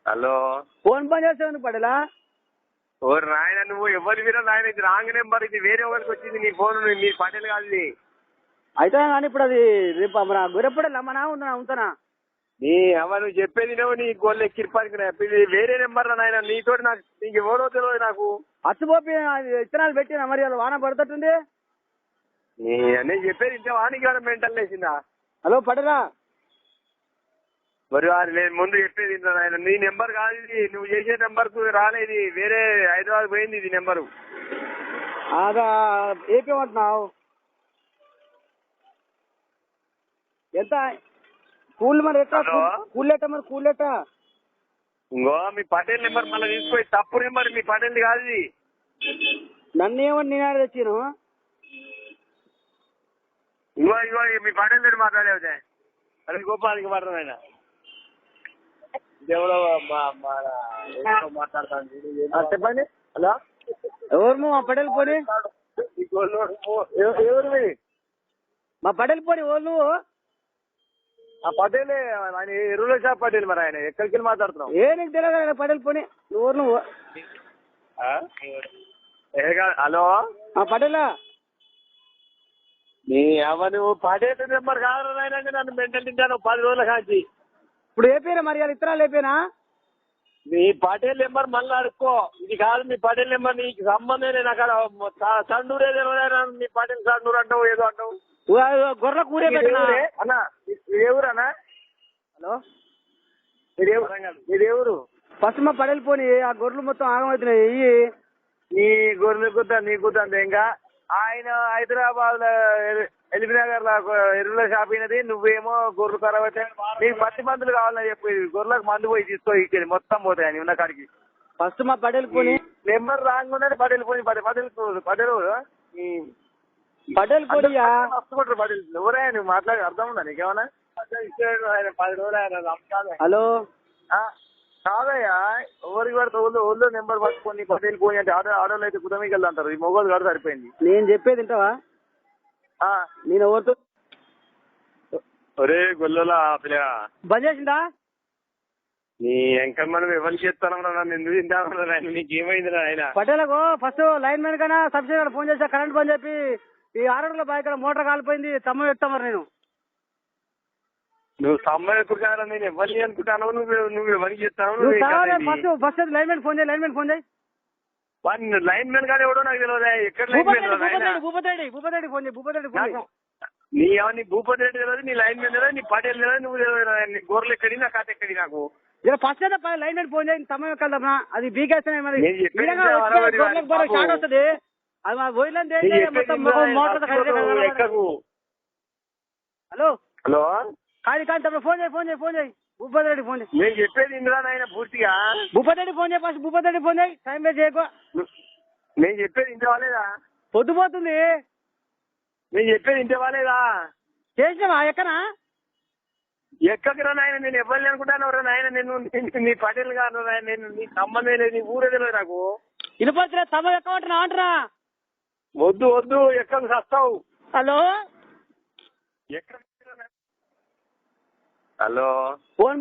Hello, phone పని చేస్తావు పడేలా? ఓ నాయన, నువ్వు ఎవరి మీద నాయన, ఇది రాంగ్ నెంబర్, ఇది వేరే వాళ్ళకి వచ్చింది నీ ఫోన్, నీ పటేల్ కాదు ఇది. అయితే కానీ ఇప్పుడు అది రేపు మన గురెప్పుడే లమ్మనా ఉంటున్నా నీ అమ్మ, నువ్వు చెప్పేది నువ్వు నీ గోళ్ళు ఎక్కిరిపానికి, ఇది వేరే నెంబర్ నాయన, నీతో నీకు ఎవరో తెలియదు నాకు. అచ్చుపోపి ఇత్తనాలు పెట్టినా మరి వాళ్ళు వాన పడుతుంటుంది. నేను చెప్పేది ఇంత వానికి ఏమైనా మెంటల్ వేసిందా? హలో పడరా, మరి నేను ముందు చెప్పేది ఇంత నాయన, నీ నెంబర్ కాదు ఇది, నువ్వు చేసే నెంబర్కు రాలేదు, వేరే హైదరాబాద్ పోయింది ఇది నెంబరు. అదా ఏపీమంటున్నావు? ఎంత కూల్ మరి ఎట్లా? కూలెట్ట మరి కూలెట్ట? ఇంకో మీ పటేల్ నెంబర్ మళ్ళీ తీసుకొని, తప్పు నెంబర్, మీ పటేల్ది కాదు ఇది. నన్ను ఏమని నేను తెచ్చాను? ఇగో ఇగో మీ పటేల్ దగ్గర మాట్లాడేవుతే, అది గోపాలకి మాట్లాడు ఆయన. దేవుడు మాట్లాడతాను, చెప్పండి. హలో, ఎవరు మా పటేల్ పోని? ఎవరు మా పటేల్ పోని వాళ్ళు? ఆ పటేలే, ఆయన ఎరువుల షాప్ పటేల్. మరి ఆయన ఎక్కడికి వెళ్ళి మాట్లాడుతున్నావు? నీకు తెలియదు పటేల్ పోని నువ్వు? హలో పటేలా? నీ అవ్వ, నువ్వు పటేల్ నెంబర్ కాదు ఆయన, నన్ను మెంటల్ తింటాను 10 రోజుల కాంచి. ఇప్పుడు ఏపీనా మరి ఇత్తనాలు ఏపీనా? మీ పటేల్ నెంబర్ మళ్ళీ అడుక్కో, ఇది కాదు మీ పటేల్ నెంబర్, నీకు సంబంధం లేదు. అక్కడ సండూరే తెలియదు, మీ పటేల్ సండూరు అంటావు, ఏదో అంటావు. గొర్రెల కూరే పెట్టినా అన్నా, మీదేవురు అన్నా? హలో, మీదేవురు? ఫస్ట్ మా పడేలు పోని, ఆ గొర్రెలు మొత్తం ఆగమవుతున్నాయి. నీ గొర్రెలు కుద్దా, నీ కుద్దా. ఇంకా ఆయన హైదరాబాద్ లో ఎల్బీనగర్ లో ఎరువుల షాప్ అయినది, నువ్వేమో గొర్రెలు ఖరాబ్ అయితే నీకు పత్తి మందులు కావాలని చెప్పి గొర్రెలకు మందు పోయి తీసుకో, ఇచ్చేది మొత్తం పోతాయి అని ఉన్న కాడికి. ఫస్ట్ మా పడేలు పోని నెంబర్ రాంగ్ ఉన్నది. పటేల్ పోని, పటేల్ పోనియా? మస్తుకుంటారు పటేల్. ఎవరైనా నువ్వు మాట్లాడి అర్థం ఉందా నీకేమన్నా? ఆయన 10 రోజులు ఆయన. హలో, కాదయ్యా, ఎవరికి పడితే ఊళ్ళో నెంబర్ పట్టుకొని పటేల్ పోయి అంటే ఆడోళ్ళు అయితే కుదమికి వెళ్తారు, ఈ మొగోలు కాదు సరిపోయింది. నేను చెప్పేది వింటావా? నేను ఎవరితో ఒరే గొల్లోలా పిల్లగా బంద్ చేసిందా? నీ ఎంక మనం ఎవరికి చేస్తాను ఎందుకు తింటా, నీకేమైంది ఆయన? పటేలకు ఫస్ట్ లైన్ మ్యాన్ కన్నా సబ్సిడీ ఫోన్ చేసా, కరెంట్ బంద్ చెప్పి ఈ 6 బాయ్ ఇక్కడ మోటార్ కాలిపోయింది, తమ్మ చెప్తా మరి నేను. నువ్వు సమ్మ ఎత్తుకారా, నేను ఎవరిని అనుకుంటాను, నువ్వు ఎవరికి చేస్తాను? ఫస్ట్ లైన్ మ్యాన్ ఫోన్ చేయి, లైన్ మ్యాన్ ఫోన్ చేయి. లైన్ మ్యాన్ కానీ ఎవడో నాకు తెలియదు. ఎక్కడ లైన్ మ్యాన్? భూపతి ఫోన్ చేయి, భూపతి ఫోన్. నీ ఎవరిని భూపతి రెడ్డి తెలియదు, నీ లైన్ మ్యాన్ తెలియదు, నీ పటేల్ తెలియదు, నువ్వు తెలియదు. నీ గొర్రెలు ఎక్కడి, నా కథ ఎక్కడి? నాకు ఫస్ట్ లైన్ మ్యాన్ ఫోన్ చేయి, తమ్మ వెళ్దామా? అది బీకేస్తే మరి షార్ట్ వస్తుంది. అది హలో హలో, కాదు తమ్మ ఫోన్ చేయి భూపతి రెడ్డి ఫోన్ చేయి. నేను చెప్పేది ఇందులో నాయన పూర్తిగా. భూపతి రెడ్డి ఫోన్ చేయి, ఫస్ట్ భూపతి రెడ్డి ఫోన్ చేయి, టైం వేస్ట్ చేయకు. నేను చెప్పేది ఇంత వాలేదా? పొద్దుపోతుంది. నేను చెప్పేది ఇంత వాలేదా? చేసినావా? ఎక్కనా ఎక్కడికి రా నాయన, నేను ఎవరిని అనుకుంటాను రా నాయన, నేను నీ పటేల్ గారు నాయన, నేను నీ సంబంధం లేదు, నీ ఊరే తెలియదు నాకు. ఇనుపత్రి తమ ఎక్కమంటున్నా అంటున్నా. వద్దు ఎక్కడ వస్తావు? హలో, ఎక్కడ? Hello, phone